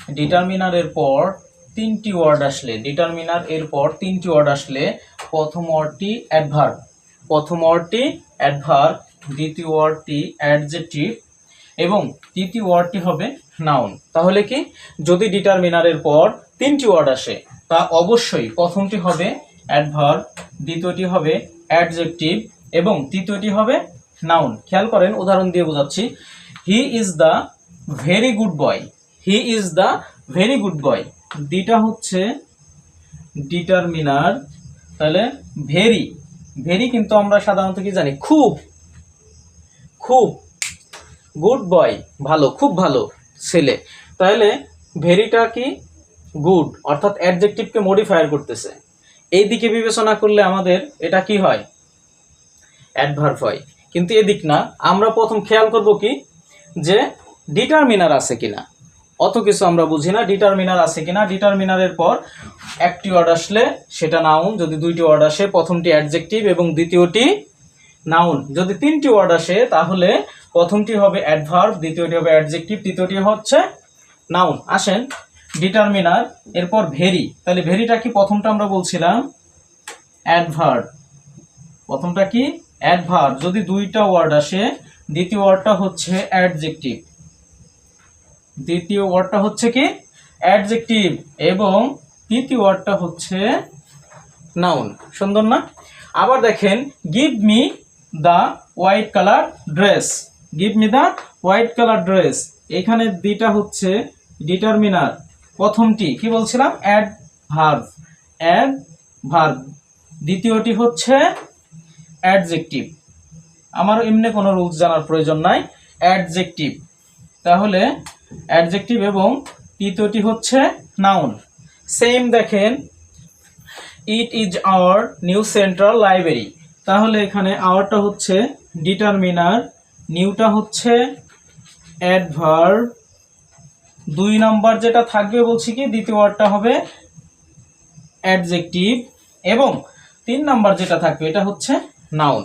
ডিটারমিনারের পর তিনটি ওয়ার্ড আসলে, ডিটারমিনার এর পর তিনটি ওয়ার্ড আসলে প্রথম ওয়ার্ডটি অ্যাডভার্ব, প্রথম ওয়ার্ডটি অ্যাডভার্ব, দ্বিতীয় ওয়ার্ডটি অ্যাডজেক্টিভ এবং তৃতীয় ওয়ার্ডটি হবে নাউন। তাহলে কি, যদি ডিটারমিনারের পর তিনটি ওয়ার্ড আসে তা অবশ্যই প্রথমটি হবে অ্যাডভার্ব, দ্বিতীয়টি হবে অ্যাডজেক্টিভ এবং তৃতীয়টি হবে নাউন। খেয়াল করেন, উদাহরণ দিয়ে বোঝাচ্ছি। He is the very good boy, he is the very good boy, দুইটা হচ্ছে ডিটারমিনার। তাহলে ভেরি, ভেরি কিন্তু আমরা সাধারণত কি জানি, খুব, খুব, গুড বয় ভালো, খুব ভালো ছেলে। তাহলে ভেরিটা কি গুড, অর্থাৎ অ্যাডজেক্টিভকে মডিফায়ার করতেছে। এই দিকে বিবেচনা করলে আমাদের এটা কি হয়, অ্যাডভার্ব হয়। কিন্তু এদিক না, আমরা প্রথম খেয়াল করব কি, যে ডিটারমিনার আছে কিনা। অত কিছু আমরা বুঝি না, ডিটারমিনার আছে কিনা। ডিটারমিনারের পর একটি ওয়ার্ড আসলে সেটা নাউন, যদি দুইটি ওয়ার্ড আসে প্রথমটি অ্যাডজেক্টিভ এবং দ্বিতীয়টি নাউন। যদি তিনটি ওয়ার্ড আসে তাহলে প্রথমটি হবে অ্যাডভার্ব, দ্বিতীয়টি হবে অ্যাডজেক্টিভ, তৃতীয়টি হচ্ছে নাউন। আসেন, ডিটারমিনার এরপর ভেরি, তাহলে ভেরিটা কি, প্রথমটা আমরা বলছিলাম অ্যাডভার্ব, প্রথমটা কি অ্যাডভার্ব। যদি দুইটা ওয়ার্ড আসে, দ্বিতীয় ওয়ার্ডটা হচ্ছে অ্যাডজেক্টিভ, দ্বিতীয় ওয়ার্ডটা হচ্ছে কি অ্যাডজেক্টিভ এবং তৃতীয় ওয়ার্ডটা হচ্ছে নাউন। সুন্দর না? আবার দেখেন, give me the white colour dress, give me the white colour dress, এখানে দুইটা হচ্ছে ডিটারমিনার, প্রথমটি কি বলছিলাম অ্যাডভার্ব, অ্যাডভার্ব, দ্বিতীয়টি হচ্ছে অ্যাডজেক্টিভ। আমার এমনি কোনো রুলস জানার প্রয়োজন নাই, অ্যাডজেক্টিভ। তাহলে অ্যাডজেক্টিভ এবং তৃতীয়টি হচ্ছে নাউন। সেম দেখেন, it is our new central library, তাহলে এখানে আওয়ারটা হচ্ছে ডিটারমিনার, নিউটা হচ্ছে অ্যাডভার্ব, দুই নাম্বার যেটা থাকবে বলছি কি দ্বিতীয় ওয়ার্ডটা হবে অ্যাডজেক্টিভ এবং তিন নাম্বার যেটা থাকবে এটা হচ্ছে নাউন।